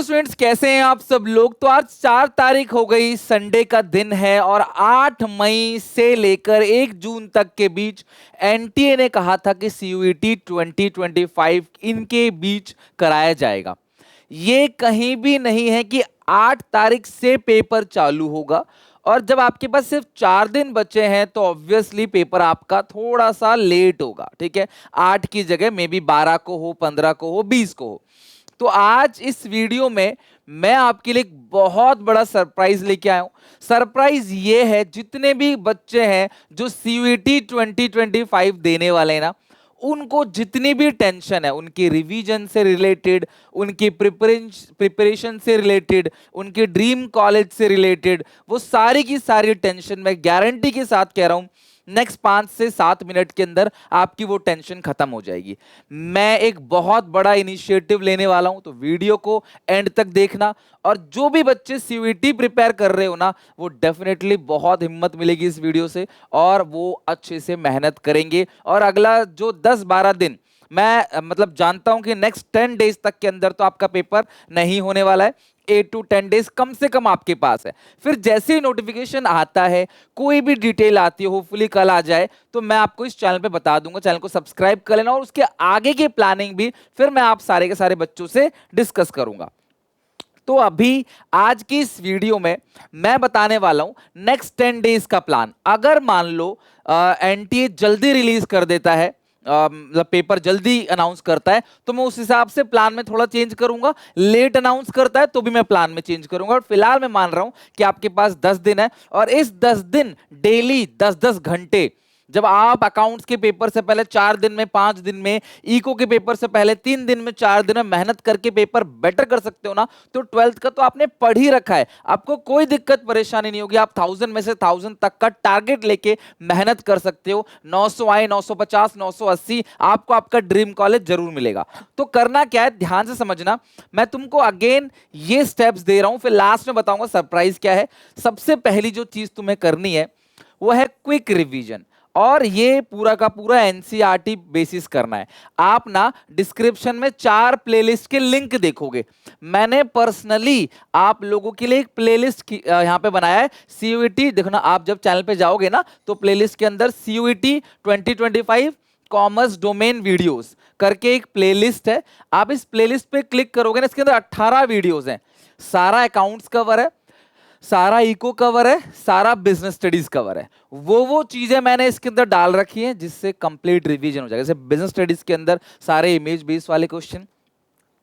Students, कैसे हैं आप सब लोग। तो आज 4 तारीख हो गई, संडे का दिन है और 8 मई से लेकर 1 जून तक के बीच एनटीए ने कहा था कि सीयूईटी 2025 इनके बीच कराया जाएगा। ये कहीं भी नहीं है कि 8 तारीख से पेपर चालू होगा। और जब आपके पास सिर्फ 4 दिन बचे हैं तो ऑब्वियसली पेपर आपका थोड़ा सा लेट होगा। ठीक है, 8 की जगह मे बी 12 को हो, 15 को हो, 20 को हो। तो आज इस वीडियो में मैं आपके लिए एक बहुत बड़ा सरप्राइज लेके आया हूं। सरप्राइज ये है, जितने भी बच्चे हैं जो सीयूईटी 2025 देने वाले हैं ना, उनको जितनी भी टेंशन है उनकी रिवीजन से रिलेटेड, उनकी प्रिपरेशन से रिलेटेड, उनके ड्रीम कॉलेज से रिलेटेड, वो सारी की सारी टेंशन मैं गारंटी के साथ कह रहा हूं नेक्स्ट 5 से 7 मिनट के अंदर आपकी वो टेंशन खत्म हो जाएगी। मैं एक बहुत बड़ा इनिशिएटिव लेने वाला हूं, तो वीडियो को एंड तक देखना। और जो भी बच्चे सीयूईटी प्रिपेयर कर रहे हो ना, वो डेफिनेटली बहुत हिम्मत मिलेगी इस वीडियो से और वो अच्छे से मेहनत करेंगे। और अगला जो 10-12 दिन मैं मतलब जानता हूं कि नेक्स्ट 10 डेज तक के अंदर तो आपका पेपर नहीं होने वाला है। 8 to 10 डेज कम से कम आपके पास है। फिर जैसे ही नोटिफिकेशन आता है, कोई भी डिटेल आती है, होपफुली कल आ जाए, तो मैं आपको इस चैनल पे बता दूंगा। चैनल को सब्सक्राइब कर लेना और उसके आगे की प्लानिंग भी फिर मैं आप सारे के सारे बच्चों से डिस्कस करूंगा। तो अभी आज की इस वीडियो में मैं बताने वाला हूं नेक्स्ट 10 डेज का प्लान। अगर मान लो एनटीए जल्दी रिलीज कर देता है, मतलब पेपर जल्दी अनाउंस करता है, तो मैं उस हिसाब से प्लान में थोड़ा चेंज करूंगा। लेट अनाउंस करता है तो भी मैं प्लान में चेंज करूंगा। और फिलहाल मैं मान रहा हूं कि आपके पास 10 दिन है और इस 10 दिन डेली 10-10 घंटे, जब आप अकाउंट्स के पेपर से पहले 4 दिन में, 5 दिन में, इको के पेपर से पहले 3 दिन में, 4 दिन में मेहनत करके पेपर बेटर कर सकते हो ना, तो 12th का तो आपने पढ़ ही रखा है। आपको कोई दिक्कत परेशानी नहीं होगी। आप 1000 में से 1000 तक का टारगेट लेके मेहनत कर सकते हो। 900 आए, 950, 980, आपको आपका ड्रीम कॉलेज जरूर मिलेगा। तो करना क्या है, ध्यान से समझना। मैं तुमको अगेन ये स्टेप्स दे रहा हूं, फिर लास्ट में बताऊंगा सरप्राइज क्या है। सबसे पहली जो चीज तुम्हें करनी है वो है क्विक रिवीजन। और ये पूरा का पूरा एनसीईआरटी बेसिस करना है। आप ना डिस्क्रिप्शन में 4 प्लेलिस्ट के लिंक देखोगे। मैंने पर्सनली आप लोगों के लिए एक प्लेलिस्ट यहां पे बनाया है। सीयूईटी देखना, आप जब चैनल पे जाओगे ना, तो प्लेलिस्ट के अंदर सीयूईटी 2025 कॉमर्स डोमेन वीडियोस करके एक प्लेलिस्ट है। आप इस प्लेलिस्ट पे क्लिक करोगे ना, इसके अंदर 18 वीडियोस हैं। सारा अकाउंट्स कवर है, सारा इको कवर है, सारा बिजनेस स्टडीज कवर है। वो चीजें मैंने इसके अंदर डाल रखी हैं जिससे कंप्लीट रिवीजन हो जाएगा। जैसे बिजनेस स्टडीज के अंदर सारे इमेज बेस्ड वाले क्वेश्चन,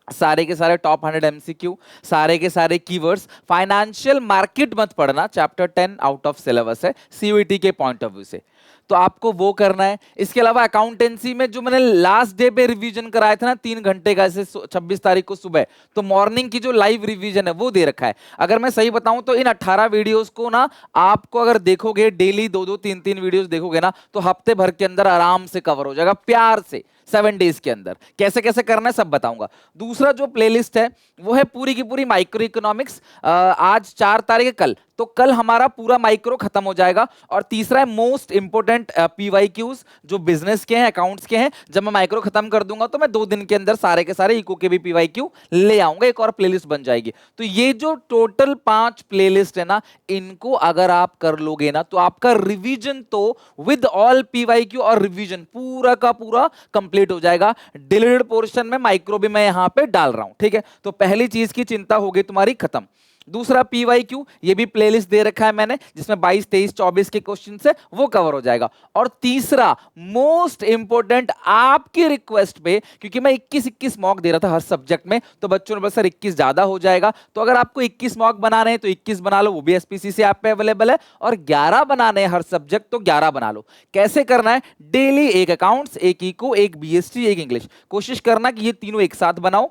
सारे के सारे टॉप 100 एमसीक्यू, सारे के सारे कीवर्ड्स। फाइनेंशियल मार्केट मत पढ़ना, चैप्टर 10 आउट ऑफ सिलेबस है सीयूईटी के पॉइंट ऑफ व्यू से, तो आपको वो करना है। इसके अलावा अकाउंटेंसी में जो मैंने लास्ट डे पे रिवीजन कराया था ना 3 घंटे का, जैसे 26 तारीख को सुबह, तो मॉर्निंग की जो लाइव रिवीजन है वो दे रखा है। अगर मैं सही बताऊं तो इन 18 वीडियोस को ना आपको अगर देखोगे, डेली 2-2, 3-3 वीडियोस देखोगे ना, तो हफ्ते भर के अंदर आराम से कवर हो जाएगा, प्यार से 7 डेज के अंदर। कैसे कैसे करना है सब बताऊंगा। दूसरा जो प्लेलिस्ट है वो है पूरी की पूरी माइक्रो इकोनॉमिक्स। आज 4 तारीख है, कल तो कल हमारा पूरा माइक्रो खत्म हो जाएगा। और तीसरा है मोस्ट इंपोर्टेंट पीवाईक्यूज, जो बिजनेस के हैं, अकाउंट्स के हैं। जब मैं माइक्रो खत्म कर दूंगा तो मैं 2 दिन के अंदर सारे के सारे इको के भी पीवाईक्यू ले आऊंगा, एक और प्लेलिस्ट बन जाएगी। तो ये जो टोटल 5 प्लेलिस्ट है ना, इनको अगर आप कर लोगे ना, तो आपका रिवीजन तो विद ऑल पीवाईक्यू और रिवीजन पूरा का पूरा कंप्लीट हो जाएगा। डिलीटेड पोर्शन में माइक्रो भी मैं यहां पे डाल रहा हूं। ठीक है, तो पहली चीज की चिंता हो गई तुम्हारी खत्म। दूसरा पीवाईक्यू, ये भी प्लेलिस्ट दे रखा है मैंने, जिसमें 22, 23, 24 के क्वेश्चन है, वो कवर हो जाएगा। और तीसरा मोस्ट इंपोर्टेंट, आपकी रिक्वेस्ट पे, क्योंकि मैं 21-21 मॉक दे रहा था हर सब्जेक्ट में, तो बच्चों ने बोला सर 21 ज्यादा हो जाएगा। तो अगर आपको 21 मॉक बनाने हैं तो 21 बना लो, वो भी एसपीसीसी ऐप पे अवेलेबल है। और 11 बनाने हैं हर सब्जेक्ट, तो 11 बना लो। कैसे करना है, डेली एक अकाउंट्स, एक इको, एक बीएसटी, एक इंग्लिश। कोशिश करना कि ये तीनों एक साथ बनाओ,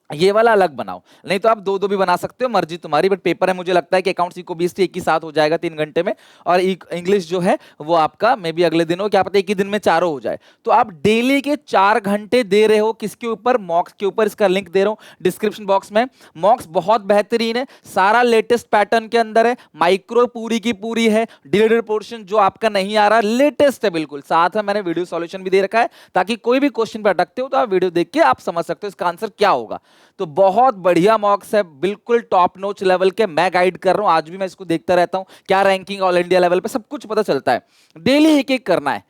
ये वाला अलग बनाओ। नहीं तो आप 2-2 भी बना सकते हो, मर्जी तुम्हारी। बट पेपर है, मुझे लगता है कि अकाउंट्स इको बीएसटी एक ही साथ हो जाएगा 3 घंटे में। और इंग्लिश जो है वो आपका मे बी अगले दिन हो, क्या पता एक ही दिन में चारों हो जाए। तो आप डेली के 4 घंटे दे रहे हो किसके ऊपर, मॉक्स के ऊपर। इसका लिंक दे रहा हूं डिस्क्रिप्शन बॉक्स में। मॉक्स बहुत बेहतरीन है, सारा लेटेस्ट पैटर्न के अंदर है, माइक्रो पूरी की पूरी है, डिलीटेड पोर्शन जो आपका नहीं आ रहा लेटेस्ट है बिल्कुल। साथ में मैंने वीडियो सॉल्यूशन भी दे रखा है, ताकि कोई भी क्वेश्चन पर अटकते हो तो आप वीडियो देख के आप समझ सकते हो इसका आंसर क्या होगा। तो बहुत बढ़िया मॉक्स है, बिल्कुल टॉप नोच लेवल के, मैं गाइड कर रहा हूं, आज भी मैं इसको देखता रहता हूं, क्या रैंकिंग ऑल इंडिया लेवल पे सब कुछ पता चलता है। डेली एक एक करना है,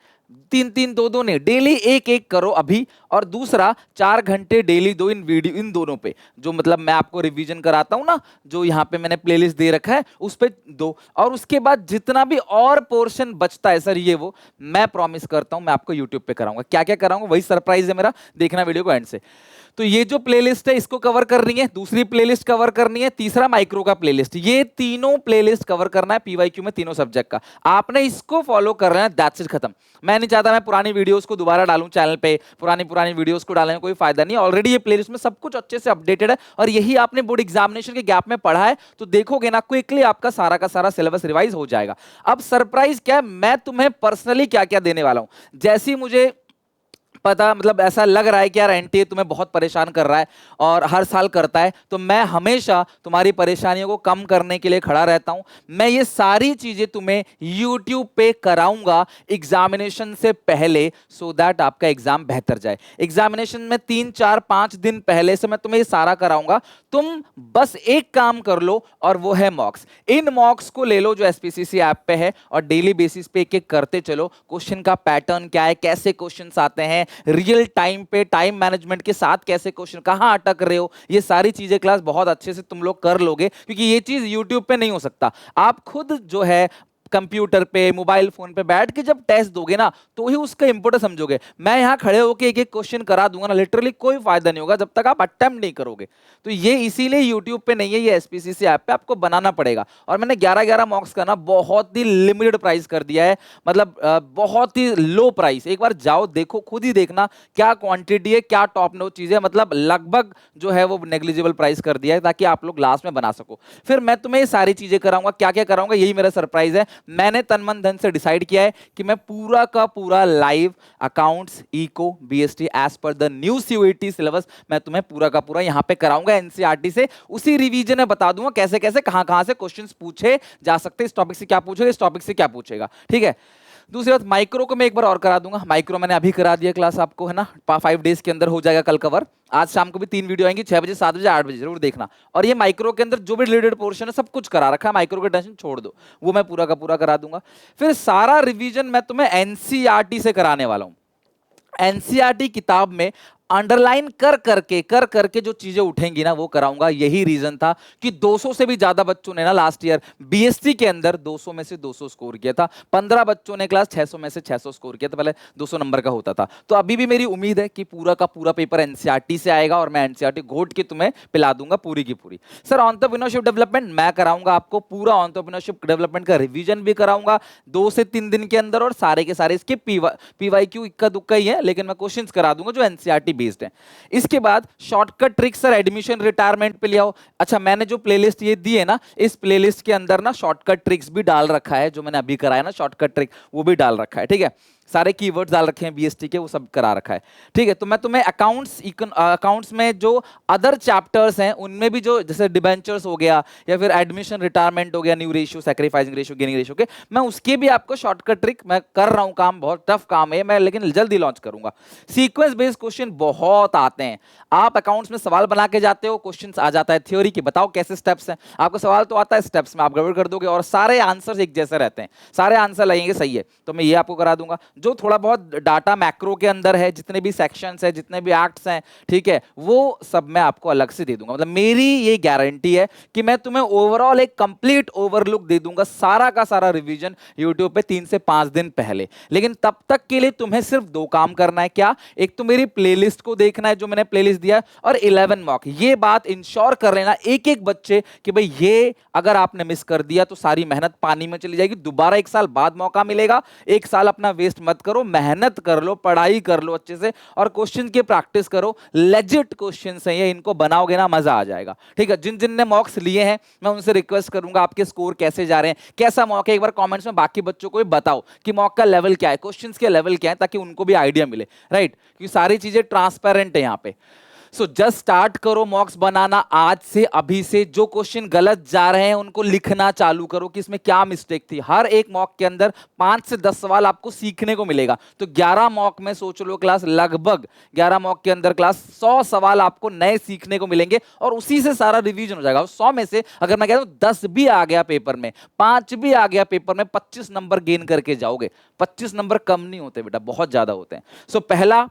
तीन तीन दो दो नहीं, डेली एक एक करो अभी। और दूसरा 4 घंटे डेली दो इन वीडियो, इन दोनों पे, जो मतलब मैं आपको रिवीजन कराता हूं ना, जो यहाँ पे मैंने प्लेलिस्ट दे रखा है उस पे दो। और उसके बाद जितना भी और पोर्शन बचता है सर, ये वो मैं प्रॉमिस करता हूं मैं आपको यूट्यूब पे कराऊंगा। क्या क्या कराऊंगा वही सरप्राइज है मेरा, देखना वीडियो को एंड से। तो ये जो प्लेलिस्ट है इसको कवर करनी है, दूसरी प्लेलिस्ट कवर करनी है, तीसरा माइक्रो का प्लेलिस्ट, ये तीनों प्लेलिस्ट कवर करना है पीवाईक्यू में, तीनों सब्जेक्ट का। आपने इसको फॉलो कर रहे हैं, दैट्स इट, खत्म। मैं नहीं चाहता मैं पुरानी वीडियोस को दोबारा डालूं चैनल पे, पुरानी पुरानी वीडियोस को डालने में कोई फायदा नहीं, ऑलरेडी ये प्लेलिस्ट में सब कुछ अच्छे से अपडेटेड है। और यही आपने बोर्ड एग्जामिनेशन के गैप में पढ़ा है, तो देखोगे ना क्विकली आपका सारा का सारा सिलेबस रिवाइज हो जाएगा। अब सरप्राइज क्या है, मैं तुम्हें पर्सनली क्या क्या देने वाला हूं। जैसी मुझे पता, मतलब ऐसा लग रहा है कि यार एनटीए तुम्हें बहुत परेशान कर रहा है और हर साल करता है, तो मैं हमेशा तुम्हारी परेशानियों को कम करने के लिए खड़ा रहता हूं। मैं ये सारी चीजें तुम्हें यूट्यूब पे कराऊंगा एग्जामिनेशन से पहले, सो दैट आपका एग्जाम बेहतर जाए। एग्जामिनेशन में 3 4 5 दिन पहले से मैं तुम्हें ये सारा कराऊंगा। तुम बस एक काम कर लो और वो है मॉक्स। इन मॉक्स को ले लो जो एसपीसीसी ऐप पे है और डेली बेसिस पे एक एक करते चलो। क्वेश्चन का पैटर्न क्या है, कैसे क्वेश्चंस आते हैं, रियल टाइम पे टाइम मैनेजमेंट के साथ कैसे क्वेश्चन, कहां अटक रहे हो, ये सारी चीजें क्लास बहुत अच्छे से तुम लोग कर लोगे, क्योंकि ये चीज यूट्यूब पे नहीं हो सकता। आप खुद जो है कंप्यूटर पे, मोबाइल फोन पे बैठ के जब टेस्ट दोगे ना, तो ही उसका इंपोर्टेंस समझोगे। मैं यहां खड़े होकर एक एक क्वेश्चन करा दूंगा ना, लिटरली कोई फायदा नहीं होगा जब तक आप अटेम्प्ट नहीं करोगे। तो ये इसीलिए यूट्यूब पे नहीं है, ये एसपीसीसी ऐप पे आपको बनाना पड़ेगा। और मैंने 11-11 मॉक्स का ना बहुत ही लिमिटेड प्राइस कर दिया है, मतलब बहुत ही लो प्राइस। एक बार जाओ देखो, खुद ही देखना क्या क्वांटिटी है, क्या टॉप नोच चीज है, मतलब लगभग जो है वो नेग्लिजिबल प्राइस कर दिया है, ताकि आप लोग लास्ट में बना सको। फिर मैं तुम्हें ये सारी चीजें कराऊंगा, क्या क्या कराऊंगा यही मेरा सरप्राइज है। मैंने तन मन धन से डिसाइड किया है कि मैं पूरा का पूरा live accounts, eco, BST as per the new CUET syllabus मैं तुम्हें पूरा का पूरा यहां पे कराऊंगा एनसीईआरटी से। उसी रिवीजन में बता दूंगा कैसे कैसे कहां से क्वेश्चंस पूछे जा सकते हैं, इस टॉपिक से क्या पूछेगा, इस टॉपिक से क्या पूछेगा, ठीक है। दूसरी बात, माइक्रो को मैं एक बार और करा दूंगा। माइक्रो मैंने अभी करा दिया क्लास आपको, है ना, 5 डेज के अंदर हो जाएगा कल कवर। आज शाम को भी 3 वीडियो आएंगी, 6 बजे, 7 बजे, 8 बजे, जरूर देखना। और ये माइक्रो के अंदर जो भी रिलेटेड पोर्शन है सब कुछ करा रखा है, माइक्रो का टेंशन छोड़ दो, वो मैं पूरा का पूरा करा दूंगा। फिर सारा रिवीजन मैं तुम्हें एनसीईआरटी से कराने वाला हूं। एनसीईआरटी किताब में अंडरलाइन कर करके जो चीजें उठेंगी ना वो कराऊंगा। यही रीजन था कि 200 से भी ज्यादा बच्चों ने ना लास्ट ईयर बीएसटी के अंदर 200 में से 200 स्कोर किया था। 15 बच्चों ने क्लास 600 में से 600 स्कोर किया था, पहले 200 नंबर का होता था। तो अभी भी मेरी उम्मीद है कि पूरा का पूरा पेपर एनसीईआरटी से आएगा और मैं एनसीईआरटी घोट के तुम्हें पिला दूंगा पूरी की पूरी। सर एंटरप्रेन्योरशिप डेवलपमेंट मैं कराऊंगा आपको, पूरा एंटरप्रेन्योरशिप डेवलपमेंट का रिवीजन भी कराऊंगा 2 से 3 दिन के अंदर, और सारे के सारे इसके पीवाईक्यू इक्का दुक्का ही है, लेकिन मैं क्वेश्चंस करा दूंगा जो एनसीईआरटी बेस्ड है। इसके बाद shortcut tricks sir admission retirement पे ले आओ। अच्छा, मैंने जो प्लेलिस्ट ये दी है ना, इस प्लेलिस्ट के अंदर ना शॉर्टकट ट्रिक्स भी डाल रखा है, जो मैंने अभी कराया ना शॉर्टकट ट्रिक, वो भी डाल रखा है, ठीक है। सारे कीवर्ड्स डाल रखे हैं बीएसटी के, वो सब करा रखा है, ठीक है। तो मैं तुम्हें अकाउंट्स में जो अदर चैप्टर्स हैं उनमें भी, जो जैसे डिबेंचर्स हो गया या फिर एडमिशन रिटायरमेंट हो गया, new ratio, sacrificing ratio, gaining ratio के, मैं उसके भी आपको शॉर्टकट ट्रिक मैं कर रहा हूं। काम बहुत टफ काम है मैं, लेकिन जल्दी लॉन्च करूंगा। सीक्वेंस बेस्ड क्वेश्चन बहुत आते हैं, आप अकाउंट्स में सवाल बना के जाते हो, क्वेश्चन आ जाता है थ्योरी की, बताओ कैसे स्टेप्स हैं, आपको सवाल तो आता है, स्टेप्स में आप गड़बड़ कर दोगे और सारे आंसर्स एक जैसे रहते हैं, सारे आंसर लगेंगे सही है, तो मैं ये आपको करा दूंगा। जो थोड़ा बहुत डाटा मैक्रो के अंदर है, जितने भी सेक्शंस है, जितने भी एक्ट्स हैं, ठीक है, वो सब मैं आपको अलग से दे दूंगा। मतलब मेरी ये गारंटी है कि मैं तुम्हें ओवरऑल एक कंप्लीट ओवरलुक दे दूंगा, सारा का सारा रिवीजन यूट्यूब पे 3 से 5 दिन पहले। लेकिन तब तक के लिए तुम्हें सिर्फ 2 काम करना है। क्या? एक तो मेरी प्लेलिस्ट को देखना है जो मैंने प्लेलिस्ट दिया, और 11 मॉक। ये बात इंश्योर कर लेना एक एक बच्चे कि भाई ये अगर आपने मिस कर दिया तो सारी मेहनत पानी में चली जाएगी, दोबारा 1 साल बाद मौका मिलेगा। 1 साल अपना वेस्ट मत करो, मेहनत कर लो, पढ़ाई कर लो अच्छे से, और क्वेश्चन की प्रैक्टिस करो। लेजिट क्वेश्चन है ये, इनको बनाओगे ना मजा आ जाएगा, ठीक है। जिन जिन ने मॉक्स लिए हैं मैं उनसे रिक्वेस्ट करूंगा आपके स्कोर कैसे जा रहे हैं, कैसा मॉक है, एक बार कमेंट्स में बाकी बच्चों को भी बताओ कि मॉक का लेवल क्या है, क्वेश्चंस के लेवल क्या है, ताकि उनको भी आइडिया मिले, राइट, क्योंकि सारी चीजें ट्रांसपेरेंट है यहाँ पे। सो जस्ट स्टार्ट करो मॉक्स बनाना आज से, अभी से। जो क्वेश्चन गलत जा रहे हैं उनको लिखना चालू करो कि इसमें क्या मिस्टेक थी। हर एक मॉक के अंदर 5 से 10 सवाल आपको सीखने को मिलेगा। तो 11 मॉक में सोच लो क्लास, लगभग 11 मॉक के अंदर क्लास 100 सवाल आपको नए सीखने को मिलेंगे और उसी से सारा रिवीजन हो जाएगा। 100 में से अगर मैं कहता हूं 10 भी आ गया पेपर में, 5 भी आ गया पेपर में, 25 नंबर गेन करके जाओगे। 25 नंबर कम नहीं होते बेटा, बहुत ज्यादा होते हैं। सो पहला,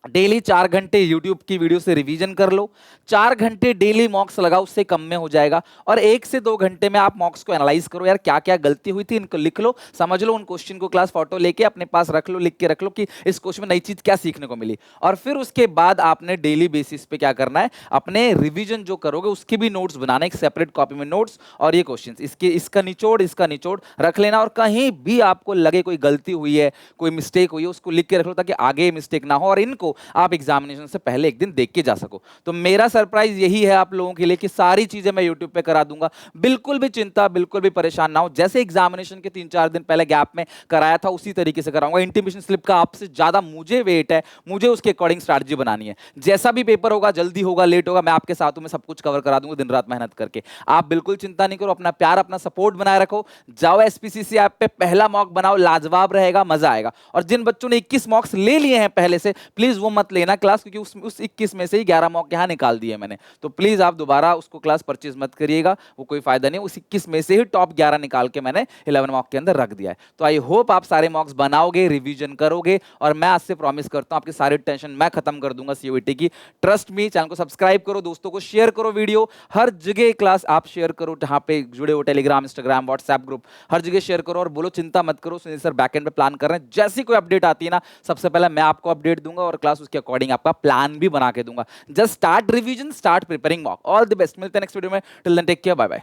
डेली 4 घंटे यूट्यूब की वीडियो से रिवीजन कर लो। 4 घंटे डेली मॉक्स लगाओ, उससे कम में हो जाएगा। और 1 से 2 घंटे में आप मॉक्स को एनालाइज करो, यार क्या क्या गलती हुई थी, इनको लिख लो, समझ लो। उन क्वेश्चन को क्लास फोटो लेके अपने पास रख लो, लिख के रख लो कि इस क्वेश्चन में नई चीज क्या सीखने को मिली। और फिर उसके बाद आपने डेली बेसिस पे क्या करना है, अपने रिवीजन जो करोगे उसके भी नोट्स बनाना, एक सेपरेट कॉपी में नोट्स और ये क्वेश्चन, इसका निचोड़ रख लेना। और कहीं भी आपको लगे कोई गलती हुई है, कोई मिस्टेक हुई है, उसको लिख के रख लो ताकि आगे मिस्टेक ना हो और इनको आप एग्जामिनेशन से पहले एक दिन देख के जा सको। तो मेरा सरप्राइज यही है आप लोगों के लिए कि सारी चीजें मैं यूट्यूब पे करा दूंगा। बिल्कुल भी चिंता, बिल्कुल भी परेशान ना हो। जैसे एग्जामिनेशन के 3-4 दिन पहले गैप में कराया था उसी तरीके से कराऊंगा। इंटीमेशन स्लिप का आपसे ज्यादा मुझे वेट है, मुझे उसके अकॉर्डिंग स्ट्रैटेजी बनानी है। जैसा भी पेपर होगा, जल्दी होगा, लेट होगा, मैं आपके साथ हूं, मैं सब कुछ कवर करा दूंगा दिन रात मेहनत करके। आप बिल्कुल चिंता नहीं करो, अपना प्यार, अपना सपोर्ट बनाए रखो। जाओ एसपीसीसी ऐप पे पहला मॉक बनाओ, लाजवाब रहेगा, मजा आएगा। और जिन बच्चों ने 21 मॉक्स ले लिए हैं पहले से, प्लीज वो मत लेना क्लास, क्योंकि उस 21 में से ही 11 मॉक यहाँ निकाल दिए मैंने। तो प्लीज आप दोबारा उसको क्लास परचेज मत करिएगा, वो कोई फायदा नहीं। उस 21 में से ही टॉप 11 निकाल के मैंने 11 मॉक के अंदर रख दिया है। तो आई होप आप सारे मॉक्स बनाओगे, रिवीजन करोगे और मैं आज से प्रॉमिस करता हूं आपकी सारी टेंशन मैं खत्म कर दूंगा सीयूईटी की। Trust me. चैनल को सब्सक्राइब करो, दोस्तों को शेयर करो, वीडियो हर जगह क्लास आप शेयर करो, जहां पे जुड़े हो, टेलीग्राम, इंस्टाग्राम, व्हाट्सएप ग्रुप, हर जगह शेयर करो और बोलो चिंता मत करो, सुनील सर बैकएंड पे प्लान कर रहे हैं। जैसी कोई अपडेट आती है ना, सबसे पहले मैं आपको अपडेट दूंगा और क्लास उसके अकॉर्डिंग आपका प्लान भी बना के दूंगा। Just start revision, start preparing mock. All the best. मिलते हैं नेक्स्ट वीडियो में। Till then take care, bye bye.